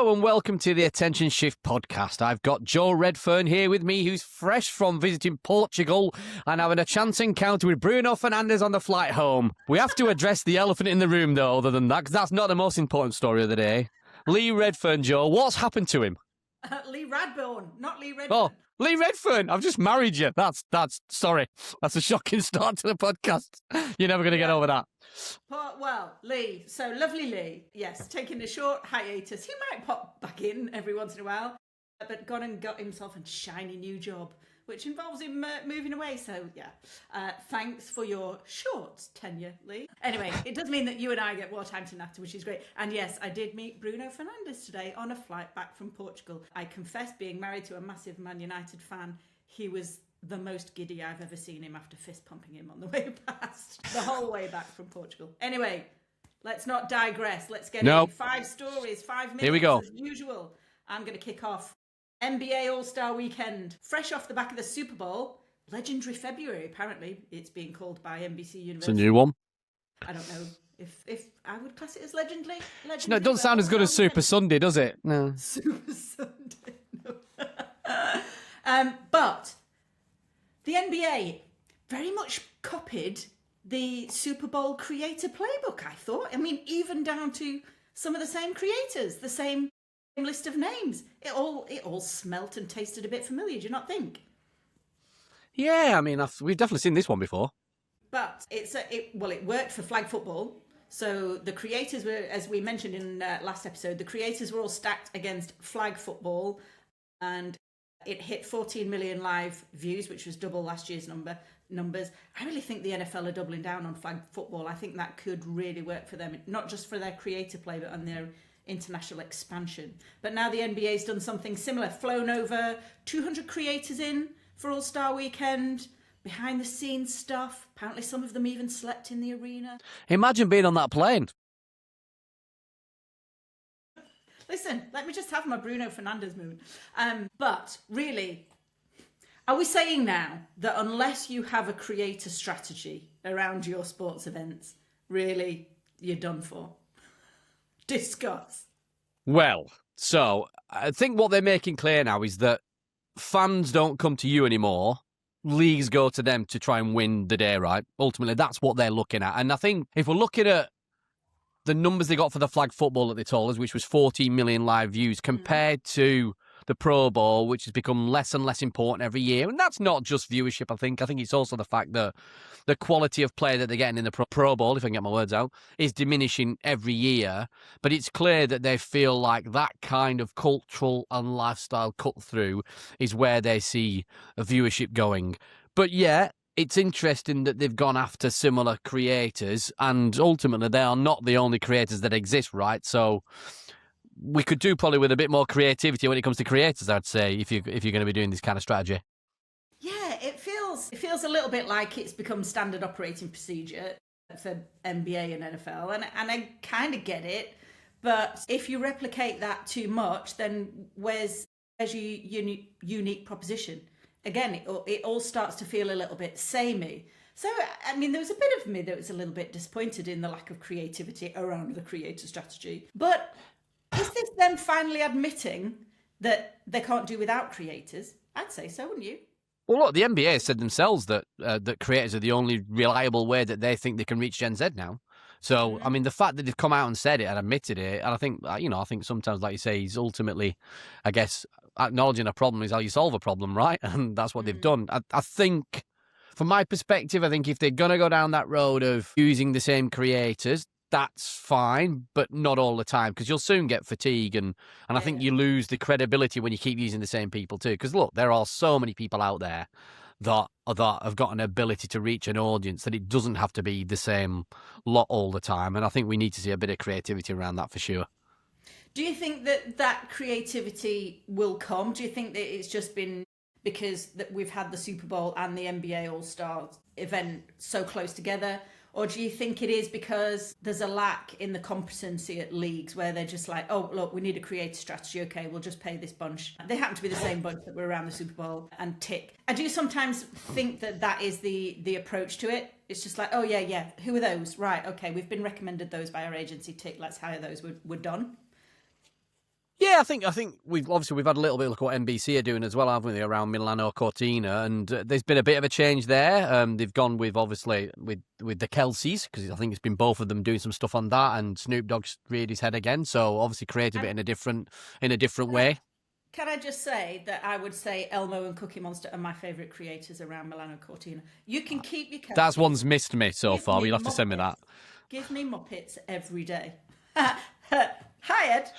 Hello and welcome to the Attention Shift podcast. I've got Joe Redfern here with me, who's fresh from visiting Portugal and having a chance encounter with Bruno Fernandes on the flight home. We have to address the elephant in the room, though, other than that, because that's not the most important story of the day. Lee Redfern, Joe, what's happened to him? Lee Radbourne, not Lee Redfern. Oh, Lee Redfern, I've just married you. Sorry. That's a shocking start to the podcast. You're never going to get over that. Well, Lee, so lovely Lee, yes, taking a short hiatus. He might pop back in every once in a while, but gone and got himself a shiny new job, which involves him moving away. So, yeah, thanks for your short tenure, Lee. Anyway, it does mean that you and I get more time to natter, which is great. And yes, I did meet Bruno Fernandes today on a flight back from Portugal. I confess, being married to a massive Man United fan, he was the most giddy I've ever seen him after fist pumping him on the way past, the whole way back from Portugal. Anyway, let's not digress. Let's get in. 5 stories, 5 minutes. Here we go. As usual, I'm going to kick off. NBA All-Star Weekend, fresh off the back of the Super Bowl. Legendary February, apparently it's being called by NBC Universal. It's a new one. I don't know if I would class it as legendary. No, it doesn't sound as good as Super Sunday, does it? No. Super Sunday, no. But the NBA very much copied the Super Bowl creator playbook, I thought. I mean, even down to some of the same creators, the same list of names. It all smelt and tasted a bit familiar, do you not think? Yeah, I mean, we've definitely seen this one before. But it worked for flag football. So the creators were, as we mentioned in last episode, the creators were all stacked against flag football, and it hit 14 million live views, which was double last year's numbers. I really think the NFL are doubling down on flag football. I think that could really work for them, not just for their creator play, but on their international expansion. But now the NBA's done something similar, flown over 200 creators in for All-Star Weekend, behind the scenes stuff. Apparently some of them even slept in the arena. Imagine being on that plane. Listen, let me just have my Bruno Fernandes moon. But really, are we saying now that unless you have a creator strategy around your sports events, really, you're done for? Discuss. Well, so I think what they're making clear now is that fans don't come to you anymore. Leagues go to them to try and win the day, right? Ultimately, that's what they're looking at. And I think if we're looking at the numbers they got for the flag football that they told us, which was 14 million live views, compared to the Pro Bowl, which has become less and less important every year. And that's not just viewership, I think. I think it's also the fact that the quality of play that they're getting in the Pro Bowl, if I can get my words out, is diminishing every year. But it's clear that they feel like that kind of cultural and lifestyle cut-through is where they see a viewership going. But yeah, it's interesting that they've gone after similar creators, and ultimately they are not the only creators that exist, right? So we could do probably with a bit more creativity when it comes to creators, I'd say, if you're going to be doing this kind of strategy. Yeah, it feels a little bit like it's become standard operating procedure for NBA and NFL, and I kind of get it. But if you replicate that too much, then where's your unique proposition? Again, it all starts to feel a little bit samey. So, I mean, there was a bit of me that was a little bit disappointed in the lack of creativity around the creator strategy. But is this them finally admitting that they can't do without creators? I'd say so, wouldn't you? Well, look, the NBA said themselves that that creators are the only reliable way that they think they can reach Gen Z now. So, I mean, the fact that they've come out and said it and admitted it, and I think sometimes, like you say, he's ultimately, I guess, acknowledging a problem is how you solve a problem, right? And that's what they've done. I think, from my perspective, I think if they're going to go down that road of using the same creators, that's fine, but not all the time, because you'll soon get fatigue, and I think you lose the credibility when you keep using the same people too. Because look, there are so many people out there that have got an ability to reach an audience that it doesn't have to be the same lot all the time, and I think we need to see a bit of creativity around that for sure. Do you think that creativity will come? Do you think that it's just been because that we've had the Super Bowl and the NBA All-Star event so close together? Or do you think it is because there's a lack in the competency at leagues where they're just like, oh, look, we need a creative strategy. Okay, we'll just pay this bunch. They happen to be the same bunch that were around the Super Bowl and tick. I do sometimes think that is the approach to it. It's just like, oh, yeah. Who are those? Right, okay, we've been recommended those by our agency, tick. Let's hire those. We're done. Yeah, I think we've had a little bit of look at what NBC are doing as well, haven't we, around Milano Cortina, and there's been a bit of a change there. They've gone with obviously with the Kelseys, because I think it's been both of them doing some stuff on that, and Snoop Dogg's reared his head again, so obviously created it in a different way. Can I just say that I would say Elmo and Cookie Monster are my favourite creators around Milano Cortina. You can keep your Kelseys. That's one's missed me so far. You'll have to send me that. Give me Muppets every day. Hi, Ed.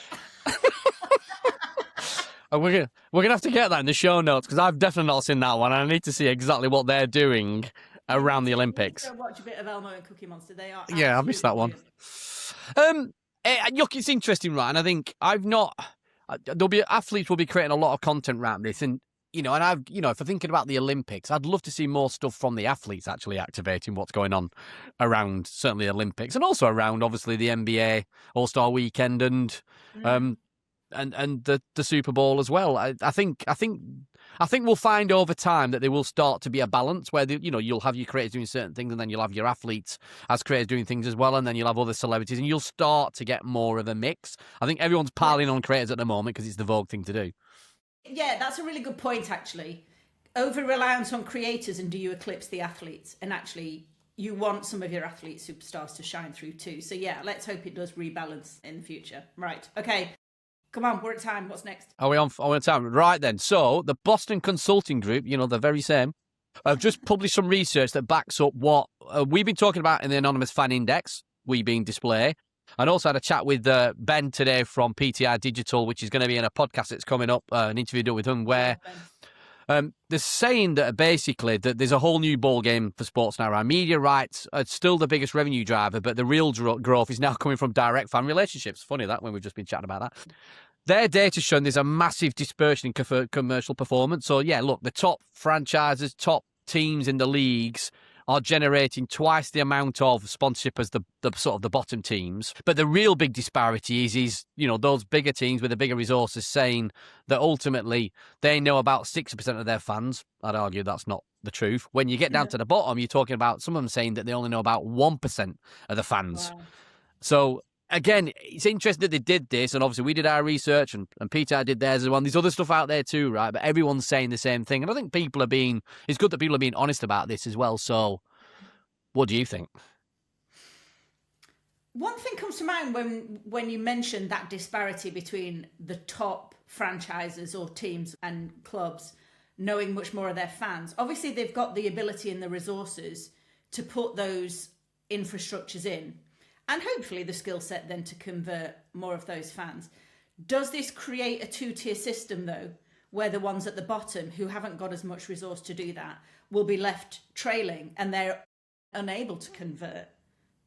We're gonna have to get that in the show notes, because I've definitely not seen that one. I need to see exactly what they're doing around the Olympics. Go watch a bit of Elmo and Cookie Monster. They are. Yeah, I missed that one. Look, it's interesting, right? And I think athletes will be creating a lot of content around this, and if I'm thinking about the Olympics, I'd love to see more stuff from the athletes actually activating what's going on around certainly the Olympics, and also around obviously the NBA All-Star Weekend and the Super Bowl as well. I think we'll find over time that there will start to be a balance where you'll have your creators doing certain things, and then you'll have your athletes as creators doing things as well, and then you'll have other celebrities, and you'll start to get more of a mix. I think everyone's piling on creators at the moment because it's the vogue thing to do. Yeah, that's a really good point, actually. Over-reliance on creators, and do you eclipse the athletes? And actually, you want some of your athlete superstars to shine through too. So yeah, let's hope it does rebalance in the future. Right, okay. Come on, we're at time. What's next? Are we on time? Right then. So the Boston Consulting Group, the very same, have just published some research that backs up what we've been talking about in the Anonymous Fan Index, we being Display. And also had a chat with Ben today from PTI Digital, which is going to be in a podcast that's coming up, an interview with him, where they're saying that basically that there's a whole new ball game for sports now, right? Media rights are still the biggest revenue driver, but the real growth is now coming from direct fan relationships. Funny that, when we've just been chatting about that. Their data showing there's a massive dispersion in commercial performance. So, yeah, look, the top franchises, top teams in the leagues are generating twice the amount of sponsorship as the sort of the bottom teams. But the real big disparity is those bigger teams with the bigger resources saying that ultimately they know about 60% of their fans. I'd argue that's not the truth. When you get down to the bottom, you're talking about some of them saying that they only know about 1% of the fans. Wow. So again, it's interesting that they did this, and obviously we did our research, and Peter did theirs as well. And there's other stuff out there too, right? But everyone's saying the same thing, and I think it's good that people are being honest about this as well. So, what do you think? One thing comes to mind when you mention that disparity between the top franchises or teams and clubs knowing much more of their fans. Obviously, they've got the ability and the resources to put those infrastructures in, and hopefully the skill set then to convert more of those fans. Does this create a two-tier system, though, where the ones at the bottom who haven't got as much resource to do that will be left trailing, and they're unable to convert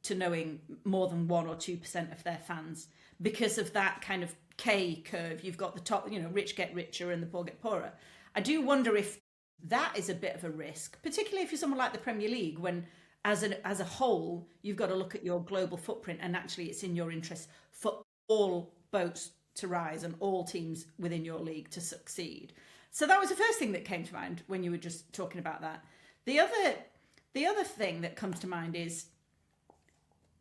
to knowing more than 1 or 2% of their fans because of that kind of K curve? You've got the top, rich get richer and the poor get poorer. I do wonder if that is a bit of a risk, particularly if you're someone like the Premier League, when as a whole, you've got to look at your global footprint, and actually it's in your interest for all boats to rise and all teams within your league to succeed. So that was the first thing that came to mind when you were just talking about that. The other thing that comes to mind is,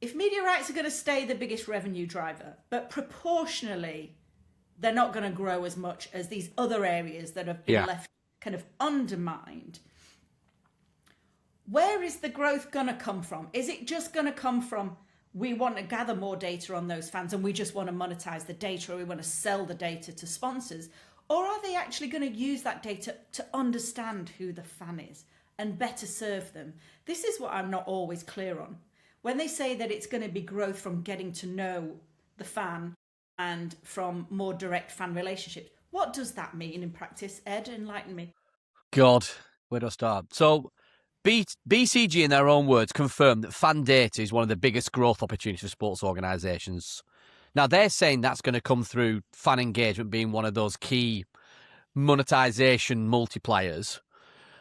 if media rights are going to stay the biggest revenue driver, but proportionally they're not going to grow as much as these other areas that have been left kind of undermined, where is the growth going to come from? Is it just going to come from, we want to gather more data on those fans and we just want to monetize the data, or we want to sell the data to sponsors? Or are they actually going to use that data to understand who the fan is and better serve them? This is what I'm not always clear on. When they say that it's going to be growth from getting to know the fan and from more direct fan relationships, what does that mean in practice? Ed, enlighten me. God, where do I start? So BCG, in their own words, confirmed that fan data is one of the biggest growth opportunities for sports organisations. Now, they're saying that's going to come through fan engagement being one of those key monetisation multipliers.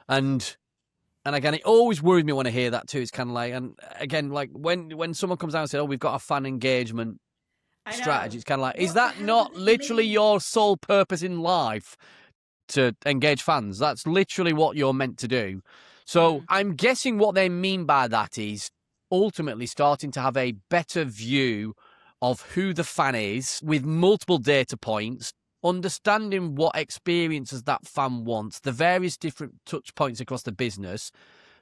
And again, it always worries me when I hear that too. It's kind of like, and again, like when someone comes out and says, "Oh, we've got a fan engagement strategy," it's kind of like, is that not literally your sole purpose in life, to engage fans? That's literally what you're meant to do. So I'm guessing what they mean by that is ultimately starting to have a better view of who the fan is with multiple data points, understanding what experiences that fan wants, the various different touch points across the business,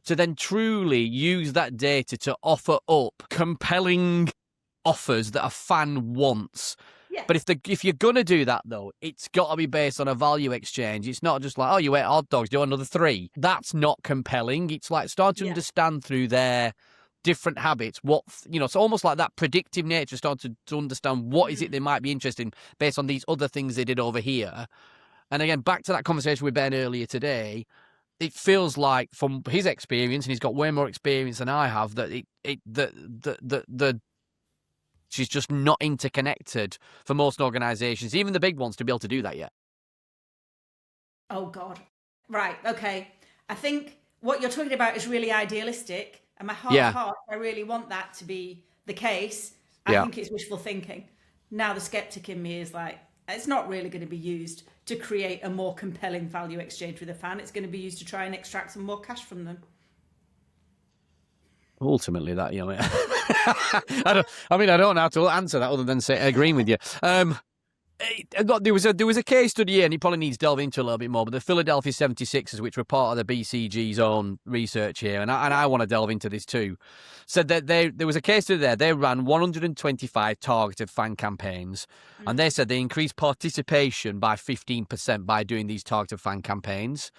to then truly use that data to offer up compelling offers that a fan wants. Yes. But if you're going to do that, though, it's got to be based on a value exchange. It's not just like, oh, you ate hot dogs, do another 3. That's not compelling. It's like start to understand through their different habits what, it's almost like that predictive nature, start to understand what is it they might be interested in based on these other things they did over here. And again, back to that conversation with Ben earlier today, it feels like from his experience, and he's got way more experience than I have, that the she's just not interconnected for most organisations, even the big ones, to be able to do that yet. Oh, God. Right, okay. I think what you're talking about is really idealistic, and my heart of heart, I really want that to be the case. I think it's wishful thinking. Now the skeptic in me is like, it's not really going to be used to create a more compelling value exchange with a fan. It's going to be used to try and extract some more cash from them. Ultimately, that, I don't know how to answer that other than say agreeing with you. There was a case study here, and it probably needs delving into a little bit more, but the Philadelphia 76ers, which were part of the BCG's own research here, and I want to delve into this too, said that there was a case study there. They ran 125 targeted fan campaigns, and they said they increased participation by 15% by doing these targeted fan campaigns.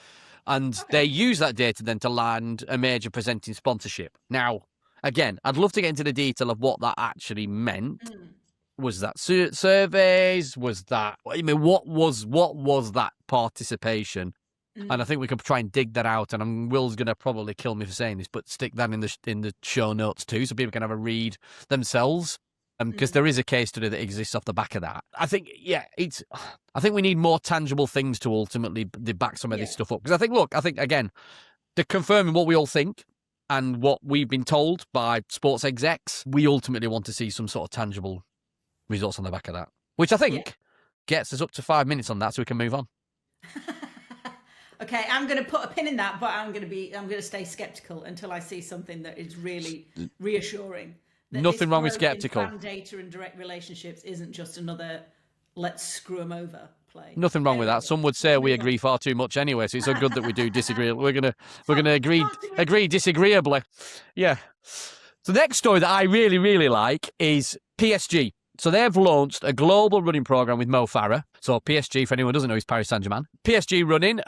And they use that data then to land a major presenting sponsorship. Now, again, I'd love to get into the detail of what that actually meant. Was that surveys? Was that, what was that participation? And I think we could try and dig that out. And Will's going to probably kill me for saying this, but stick that in the show notes too, so people can have a read themselves. Because there is a case study that exists off the back of that. I think, I think we need more tangible things to ultimately back some of this stuff up. Because I think, again, they're confirming what we all think and what we've been told by sports execs. We ultimately want to see some sort of tangible results on the back of that, which I think gets us up to 5 minutes on that so we can move on. Okay, I'm going to put a pin in that, but I'm going to stay skeptical until I see something that is really reassuring. Nothing wrong with skeptical. Fan data and direct relationships isn't just another let's screw them over play. Nothing wrong with that. Some would say we agree far too much anyway, so it's so good that we do disagree. We're gonna agree disagreeably. Yeah. So the next story that I really, really like is PSG. So they've launched a global running program with Mo Farah. So PSG, for anyone who doesn't know, is Paris Saint-Germain. PSG running,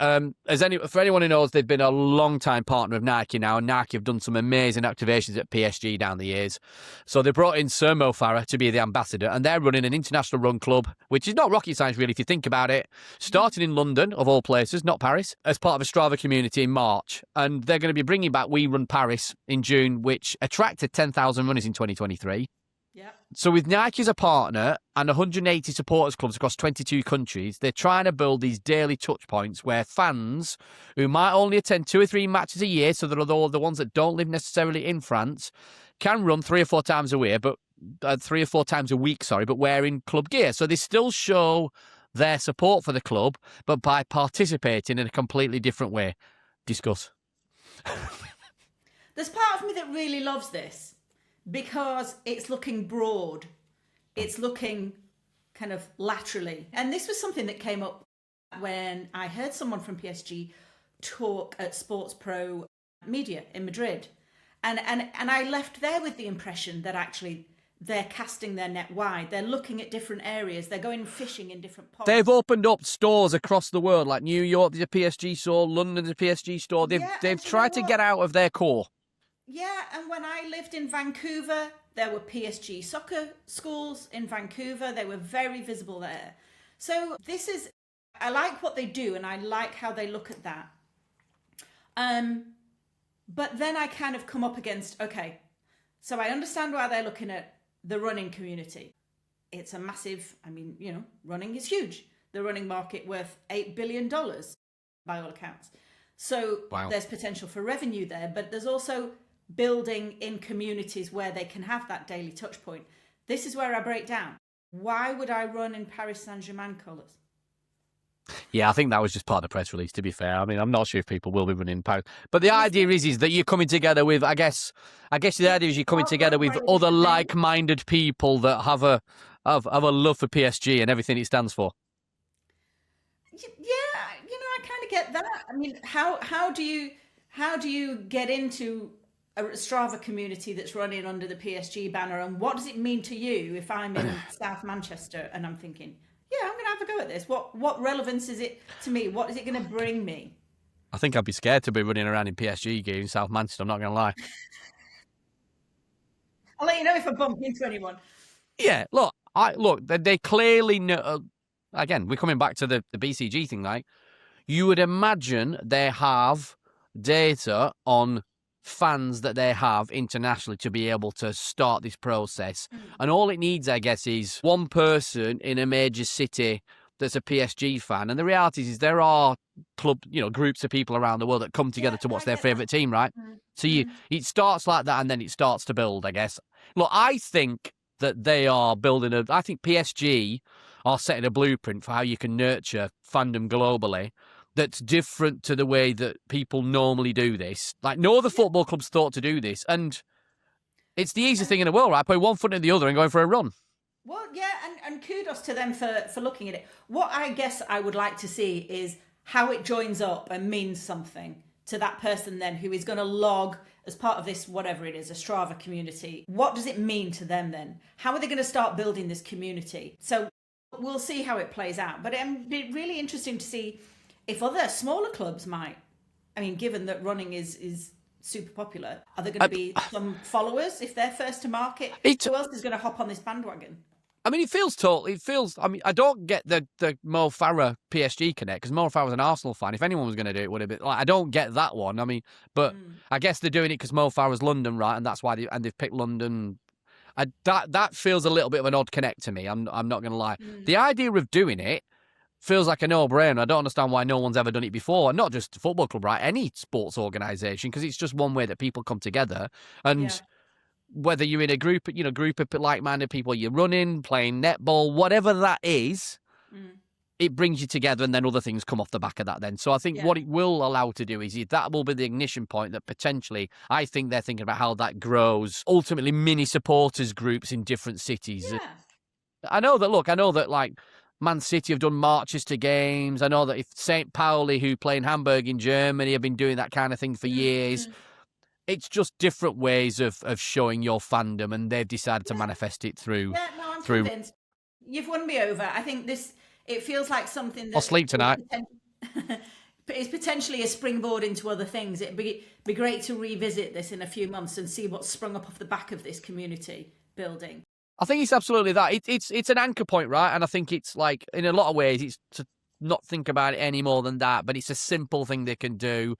for anyone who knows, they've been a long-time partner of Nike now, and Nike have done some amazing activations at PSG down the years. So they brought in Sir Mo Farah to be the ambassador, and they're running an international run club, which is not rocket science really if you think about it, starting in London, of all places, not Paris, as part of a Strava community in March. And they're going to be bringing back We Run Paris in June, which attracted 10,000 runners in 2023. Yeah. So with Nike as a partner and 180 supporters clubs across 22 countries, they're trying to build these daily touch points where fans who might only attend 2 or 3 matches a year, so they're all the ones that don't live necessarily in France, can run 3 or 4 times a week, but 3 or 4 times a week, but wearing club gear. So they still show their support for the club, but by participating in a completely different way. Discuss. There's part of me that really loves this, because it's looking broad. It's looking kind of laterally. And this was something that came up when I heard someone from PSG talk at Sports Pro Media in Madrid. And I left there with the impression that actually they're casting their net wide. They're looking at different areas. They're going fishing in different pots. They've opened up stores across the world, like New York, there's a PSG store, London, there's a PSG store. They've tried to get out of their core. Yeah, and when I lived in Vancouver, there were PSG soccer schools in Vancouver. They were very visible there. So I like what they do, and I like how they look at that. But then I kind of come up against, okay, so I understand why they're looking at the running community. It's a massive, running is huge. The running market worth $8 billion by all accounts. So There's potential for revenue there, but there's also building in communities where they can have that daily touch point. This is where I break down. Why would I run in Paris Saint-Germain colours? Yeah, I think that was just part of the press release, to be fair. I mean, I'm not sure if people will be running pounds. But the And it's idea is that you're coming together with, I guess the idea is you're coming together with very other different names. like-minded people that have a love for PSG and everything it stands for. Yeah, I kind of get that. I mean, how do you get into a Strava community that's running under the PSG banner, and what does it mean to you if I'm in South Manchester and I'm thinking, yeah, I'm going to have a go at this. What relevance is it to me? What is it going to bring me? I think I'd be scared to be running around in PSG gear in South Manchester, I'm not going to lie. I'll let you know if I bump into anyone. Yeah, look, they clearly know. Again, we're coming back to the BCG thing, like, you would imagine they have data on fans that they have internationally to be able to start this process. And all it needs, I guess, is one person in a major city that's a PSG fan. And the reality is there are groups of people around the world that come together to watch their favourite team, right? So it starts like that and then it starts to build, I guess. Look, I think that they are building I think PSG are setting a blueprint for how you can nurture fandom globally that's different to the way that people normally do this. Like, no other football club's thought to do this. And it's the easiest thing in the world, right? Putting one foot in the other and going for a run. Well, yeah, and kudos to them for looking at it. What I guess I would like to see is how it joins up and means something to that person then who is going to log as part of this, whatever it is, a Strava community. What does it mean to them then? How are they going to start building this community? So we'll see how it plays out. But it'd be really interesting to see if other smaller clubs might. I mean, given that running is super popular, are there going to be some followers if they're first to market? Who else is going to hop on this bandwagon? I mean, I mean, I don't get the Mo Farah PSG connect because Mo Farah was an Arsenal fan. If anyone was going to do it, would have been like, I don't get that one. I mean, but I guess they're doing it because Mo Farah's London, right? And that's why they've picked London. That feels a little bit of an odd connect to me. I'm not going to lie. The idea of doing it feels like a no-brainer. I don't understand why no one's ever done it before. And not just a football club, right? Any sports organisation, because it's just one way that people come together. And whether you're in a group of like-minded people, you're running, playing netball, whatever that is, it brings you together and then other things come off the back of that then. So I think what it will allow to do is that will be the ignition point that potentially, I think they're thinking about how that grows, ultimately mini supporters groups in different cities. Yeah. I know that like Man City have done marches to games. I know that if St. Pauli, who play in Hamburg in Germany, have been doing that kind of thing for years. It's just different ways of showing your fandom, and they've decided to manifest it through. Yeah, no, I'm convinced. You've won me over. I think it feels like something that I'll sleep tonight. It's potentially a springboard into other things. It'd be great to revisit this in a few months and see what's sprung up off the back of this community building. I think it's absolutely that. It's an anchor point, right? And I think it's like, in a lot of ways, it's to not think about it any more than that, but it's a simple thing they can do.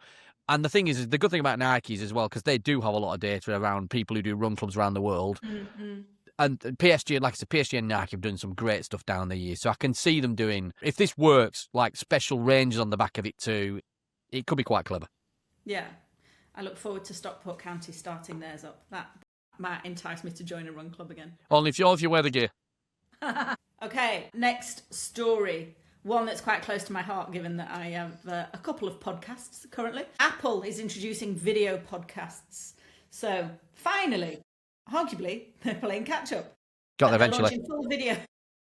And the thing is, the good thing about Nike's as well, because they do have a lot of data around people who do run clubs around the world. And PSG, like I said, PSG and Nike have done some great stuff down the years. So I can see them doing, if this works, like special ranges on the back of it too, it could be quite clever. Yeah. I look forward to Stockport County starting theirs up. That might entice me to join a run club again. Only if you wear the gear. Okay, next story. One that's quite close to my heart, given that I have a couple of podcasts currently. Apple is introducing video podcasts. So, finally, arguably, they're playing catch-up. Got there eventually.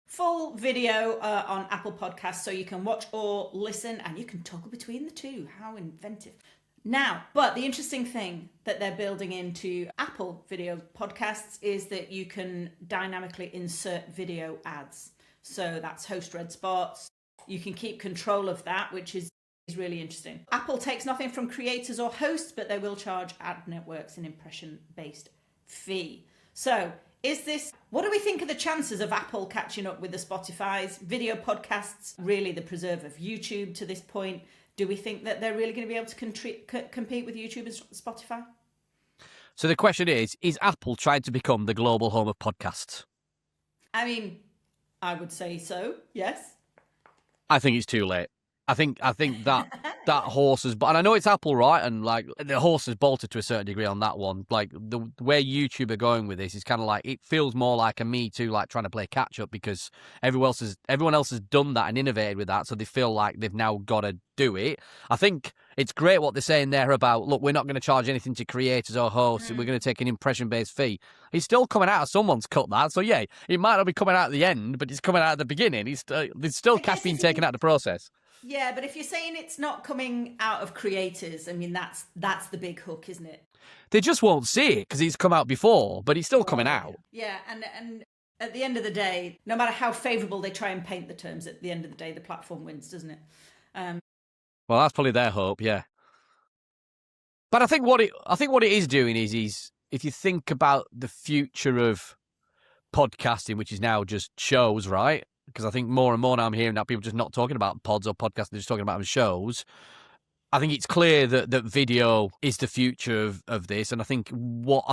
Full video on Apple Podcasts, so you can watch or listen, and you can toggle between the two. How inventive. Now, but the interesting thing that they're building into Apple video podcasts is that you can dynamically insert video ads. So that's host-read spots. You can keep control of that, which is really interesting. Apple takes nothing from creators or hosts, but they will charge ad networks an impression-based fee. So what do we think of the chances of Apple catching up with the Spotify's video podcasts? Really the preserve of YouTube to this point. Do we think that they're really going to be able to compete with YouTube and Spotify? So the question is Apple trying to become the global home of podcasts? I mean, I would say so, yes. I think it's too late. I think that horse is, and I know it's Apple, right? And like the horse is bolted to a certain degree on that one. Like the way YouTube are going with this is kind of like it feels more like a Me Too, like trying to play catch up because everyone else has done that and innovated with that, so they feel like they've now got to do it. I think it's great what they're saying there about, look, we're not going to charge anything to creators or hosts. We're going to take an impression based fee. He's still coming out of someone's cut that, so yeah, it might not be coming out at the end, but it's coming out at the beginning. There's still cash being taken out of the process. Yeah, but if you're saying it's not coming out of creators, I mean that's the big hook, isn't it? They just won't see it because he's come out before, but he's still coming out. Yeah, and at the end of the day, no matter how favourable they try and paint the terms, at the end of the day, the platform wins, doesn't it? Well, that's probably their hope, yeah. But I think what it is doing is if you think about the future of podcasting, which is now just shows, right? Because I think more and more now I'm hearing that people just not talking about pods or podcasts, they're just talking about them shows. I think it's clear that video is the future of this, and I think what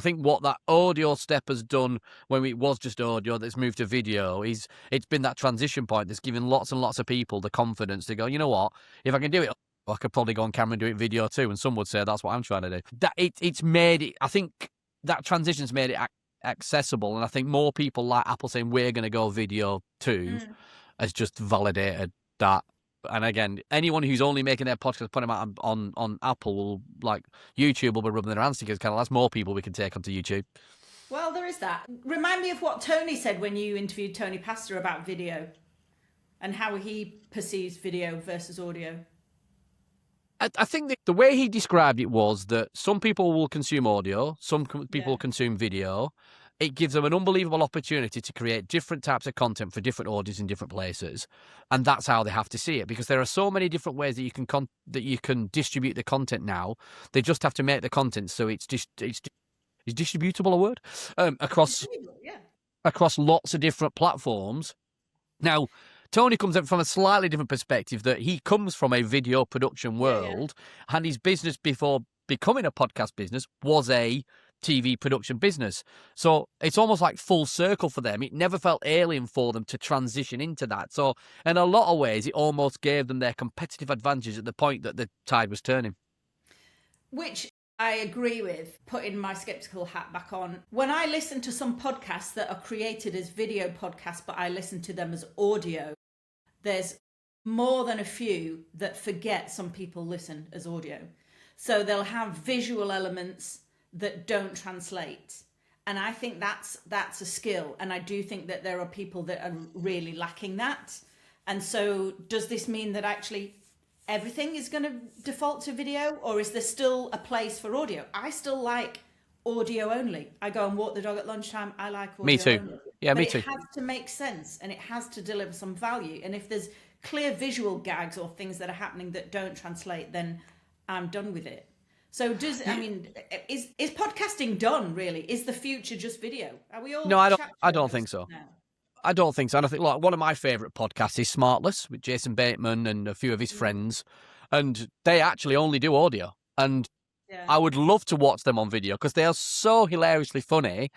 that audio step has done when it was just audio that's moved to video is it's been that transition point that's given lots and lots of people the confidence to go, you know what, if I can do it, I could probably go on camera and do it video too, and some would say that's what I'm trying to do. That it's made it. I think that transition's made it accessible, and I think more people like Apple saying we're going to go video too has just validated that. And again, anyone who's only making their podcast, putting them out on Apple, will, like YouTube will be rubbing their hands together. Kind of, that's more people we can take onto YouTube. Well, there is that. Remind me of what Tony said when you interviewed Tony Pastor about video and how he perceives video versus audio. I think the way he described it was that some people will consume audio, some people will consume video. It gives them an unbelievable opportunity to create different types of content for different audiences in different places, and that's how they have to see it. Because there are so many different ways that you can distribute the content now. They just have to make the content so it's distributable, a word, across lots of different platforms. Now, Tony comes in from a slightly different perspective, that he comes from a video production world, and his business before becoming a podcast business was a TV production business. So it's almost like full circle for them. It never felt alien for them to transition into that. So in a lot of ways, it almost gave them their competitive advantage at the point that the tide was turning. Which I agree with, putting my skeptical hat back on. When I listen to some podcasts that are created as video podcasts, but I listen to them as audio, there's more than a few that forget some people listen as audio. So they'll have visual elements that don't translate. And I think that's a skill. And I do think that there are people that are really lacking that. And so does this mean that actually everything is going to default to video, or is there still a place for audio? I still like audio only. I go and walk the dog at lunchtime. I like audio Me too. only. Yeah, but me too. It has to make sense, and it has to deliver some value. And if there's clear visual gags or things that are happening that don't translate, then I'm done with it. So is podcasting done, really? Is the future just video? Are we all? No, I don't think so. Now? I don't think so. And I think, like, one of my favourite podcasts is Smartless with Jason Bateman and a few of his friends. And they actually only do audio. And I would love to watch them on video because they are so hilariously funny.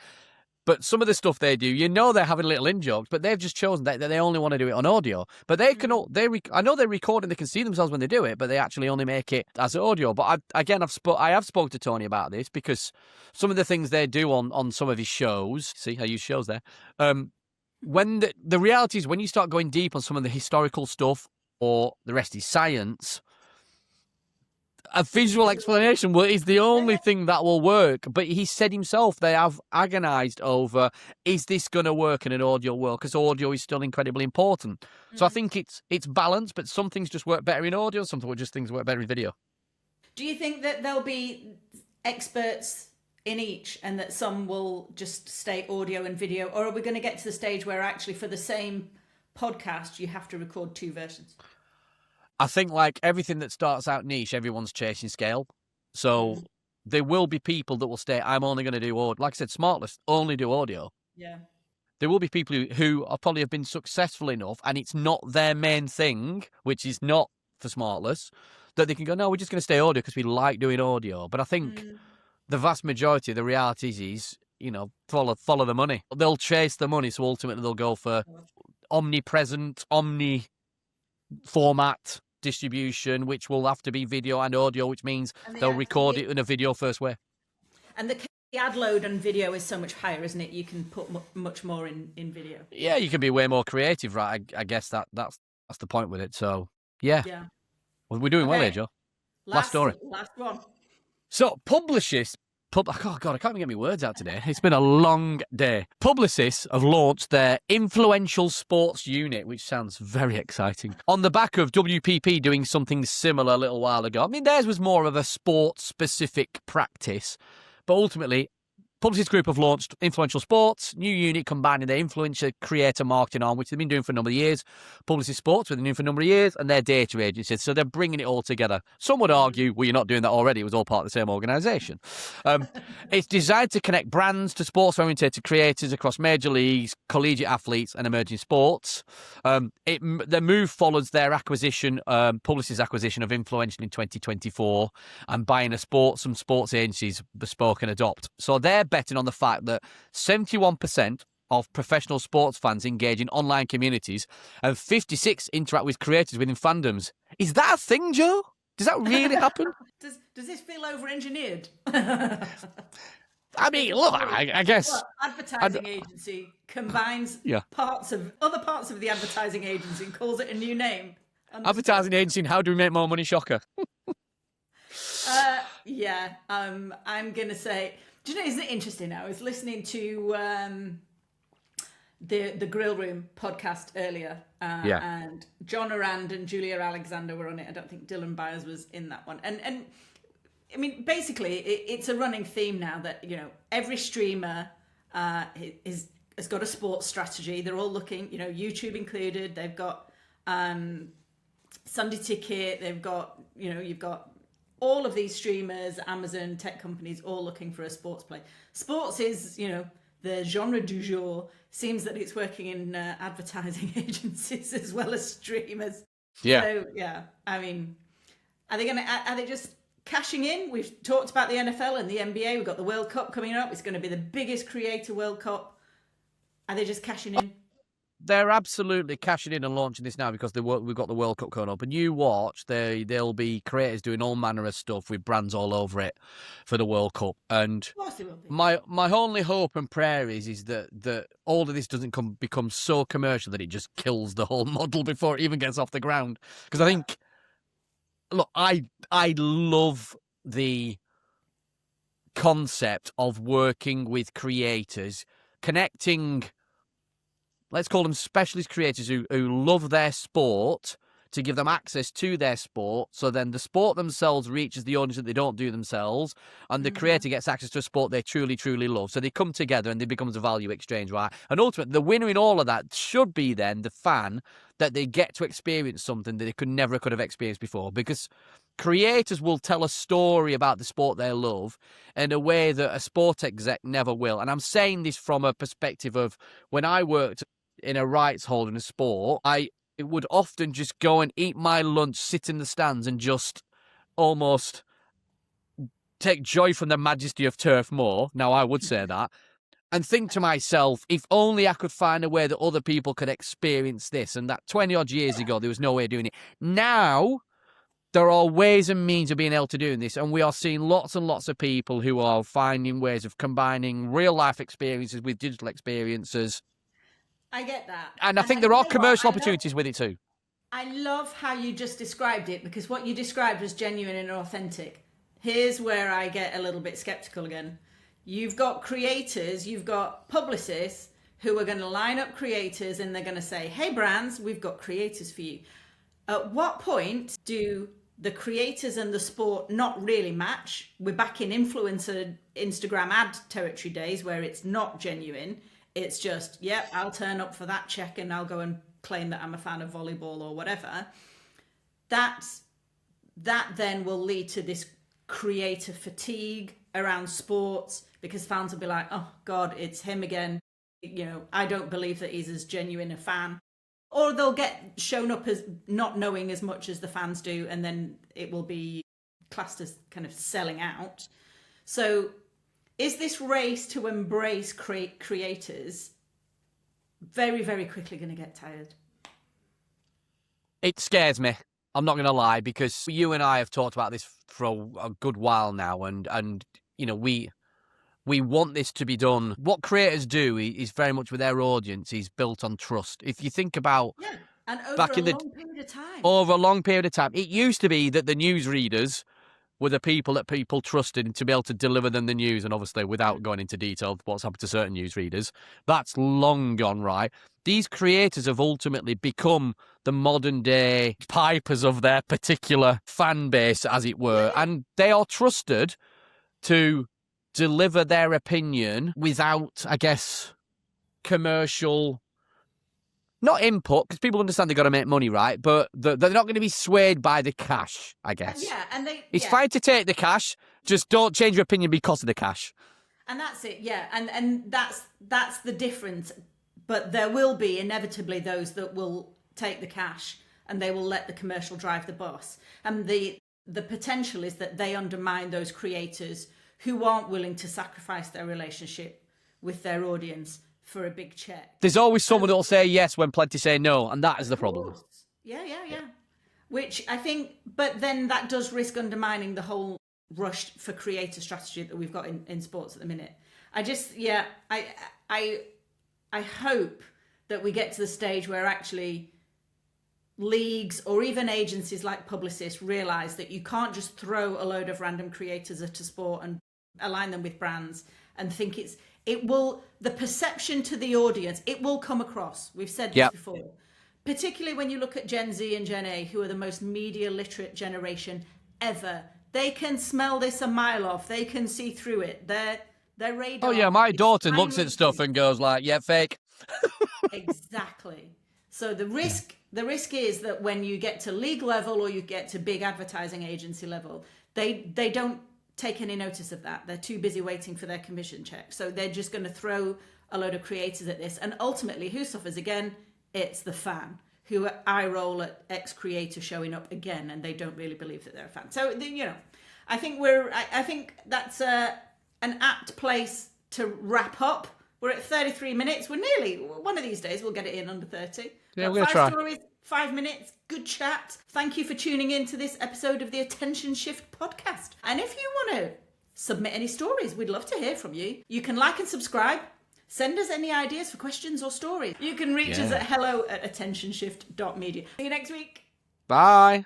But some of the stuff they do, they're having little in-jokes, but they've just chosen that they only want to do it on audio. But they can, I know they're recording, they can see themselves when they do it, but they actually only make it as audio. But I have spoken to Tony about this because some of the things they do on some of his shows, see, I use shows there, when the reality is when you start going deep on some of the historical stuff or the rest is science, a visual explanation is the only thing that will work. But he said himself they have agonised over, is this going to work in an audio world? Because audio is still incredibly important. So I think it's balanced, but some things just work better in audio, some things work better in video. Do you think that there'll be experts in each and that some will just stay audio and video? Or are we going to get to the stage where actually for the same podcast you have to record two versions? I think, like everything that starts out niche, everyone's chasing scale. So there will be people that will say, I'm only going to do audio. Like I said, Smartless only do audio. Yeah. There will be people who are probably have been successful enough and it's not their main thing, which is not for Smartless, that they can go, no, we're just going to stay audio because we like doing audio. But I think the vast majority of the realities is, follow the money. They'll chase the money. So ultimately they'll go for omnipresent, omni format distribution, which will have to be video and audio, which means And they'll record it in a video first way. And the ad load on video is so much higher, isn't it? You can put much more in video. Yeah, you can be way more creative, right? I guess that's the point with it. So, yeah. Well, we're doing well here, Joe. Last story. Last one. So, publicists... oh, God, I can't even get my words out today. It's been a long day. Publicists have launched their influential sports unit, which sounds very exciting, on the back of WPP doing something similar a little while ago. I mean, theirs was more of a sports-specific practice, but ultimately, Publicis Group have launched Influential Sports, new unit combining their influencer creator marketing arm, which they've been doing for a number of years. Publicis Sports, which they've been doing for a number of years, and their data agencies. So they're bringing it all together. Some would argue, well, you're not doing that already. It was all part of the same organisation. It's designed to connect brands to sports-oriented creators across major leagues, collegiate athletes, and emerging sports. The move follows their acquisition, Publicis' acquisition of Influential in 2024, and buying some sports agencies, Bespoke and Adopt. So they're betting on the fact that 71% of professional sports fans engage in online communities and 56 interact with creators within fandoms. Is that a thing, Joe? Does that really happen? Does this feel over-engineered? I mean, look, I guess... Well, advertising agency combines other parts of the advertising agency and calls it a new name. Advertising agency and how do we make more money, shocker? I'm going to say... Do you know, isn't it interesting? I was listening to the Grill Room podcast earlier, and John Arand and Julia Alexander were on it. I don't think Dylan Byers was in that one. And I mean, basically, it's a running theme now that, you know, every streamer has got a sports strategy. They're all looking, you know, YouTube included. They've got Sunday Ticket. They've got, you know, you've got all of these streamers, Amazon, tech companies, all looking for a sports play. Sports is, you know, the genre du jour. Seems that it's working in advertising agencies as well as streamers. Yeah. So, yeah, I mean, are they just cashing in? We've talked about the NFL and the NBA. We've got the World Cup coming up. It's going to be the biggest creator World Cup. Are they just cashing in? They're absolutely cashing in and launching this now because we've got the World Cup coming up. And you watch, there'll be creators doing all manner of stuff with brands all over it for the World Cup. And Of course it will be. my only hope and prayer is that all of this doesn't become so commercial that it just kills the whole model before it even gets off the ground. Because I think, look, I love the concept of working with creators, connecting, let's call them specialist creators who love their sport, to give them access to their sport, so then the sport themselves reaches the audience that they don't do themselves, and the creator gets access to a sport they truly, truly love. So they come together and it becomes a value exchange, right? And ultimately, the winner in all of that should be then the fan, that they get to experience something that they never could have experienced before, because creators will tell a story about the sport they love in a way that a sport exec never will. And I'm saying this from a perspective of when I worked in a rights holder in a sport, I would often just go and eat my lunch, sit in the stands and just almost take joy from the majesty of Turf Moor. Now, I would say that. And think to myself, if only I could find a way that other people could experience this. And that 20 odd years ago, there was no way of doing it. Now, there are ways and means of being able to do this. And we are seeing lots and lots of people who are finding ways of combining real life experiences with digital experiences. I get that. And I think there are commercial opportunities with it too. I love how you just described it, because what you described was genuine and authentic. Here's where I get a little bit skeptical again. You've got creators, you've got publicists who are going to line up creators and they're going to say, hey brands, we've got creators for you. At what point do the creators and the sport not really match? We're back in influencer Instagram ad territory days where it's not genuine. It's just, yep, I'll turn up for that check and I'll go and claim that I'm a fan of volleyball or whatever. That then will lead to this creator fatigue around sports, because fans will be like, oh God, it's him again. You know, I don't believe that he's as genuine a fan. Or they'll get shown up as not knowing as much as the fans do, and then it will be classed as kind of selling out. So is this race to embrace creators very, very quickly going to get tired? It scares me. I'm not going to lie, because you and I have talked about this for a good while now, and we want this to be done. What creators do is very much with their audience is built on trust. If you think about and over back a in the long period of time. over a long period of time, it used to be that the newsreaders were the people that people trusted to be able to deliver them the news, and obviously without going into detail of what's happened to certain newsreaders, that's long gone, right? These creators have ultimately become the modern day pipers of their particular fan base, as it were, and they are trusted to deliver their opinion without, I guess, commercial, not input, because people understand they've got to make money, right? But they're not going to be swayed by the cash, I guess. It's fine to take the cash, just don't change your opinion because of the cash. And that's it, and that's the difference. But there will be inevitably those that will take the cash and they will let the commercial drive the bus. And the potential is that they undermine those creators who aren't willing to sacrifice their relationship with their audience for a big check. There's always someone that'll say yes when plenty say no, and that is the problem. Yeah. Which I think, but then that does risk undermining the whole rush for creator strategy that we've got in sports at the minute. I hope that we get to the stage where actually leagues or even agencies like Publicis realise that you can't just throw a load of random creators at a sport and align them with brands and think the perception to the audience, it will come across. We've said this before. Particularly when you look at Gen Z and Gen A, who are the most media literate generation ever. They can smell this a mile off. They can see through it. Their radar. Oh yeah, my daughter looks at stuff and goes like, yeah, fake. Exactly. So the risk is that when you get to league level or you get to big advertising agency level, they don't take any notice of that. They're too busy waiting for their commission check. So they're just going to throw a load of creators at this. And ultimately, who suffers again? It's the fan, who eye roll at X creator showing up again, and they don't really believe that they're a fan. So, I think that's an apt place to wrap up. We're at 33 minutes. We're nearly, one of these days, we'll get it in under 30. Yeah, we're going to try. 5 stories, 5 minutes, good chat. Thank you for tuning in to this episode of the Attention Shift podcast. And if you want to submit any stories, we'd love to hear from you. You can like and subscribe. Send us any ideas for questions or stories. You can reach us at hello@attentionshift.media. See you next week. Bye.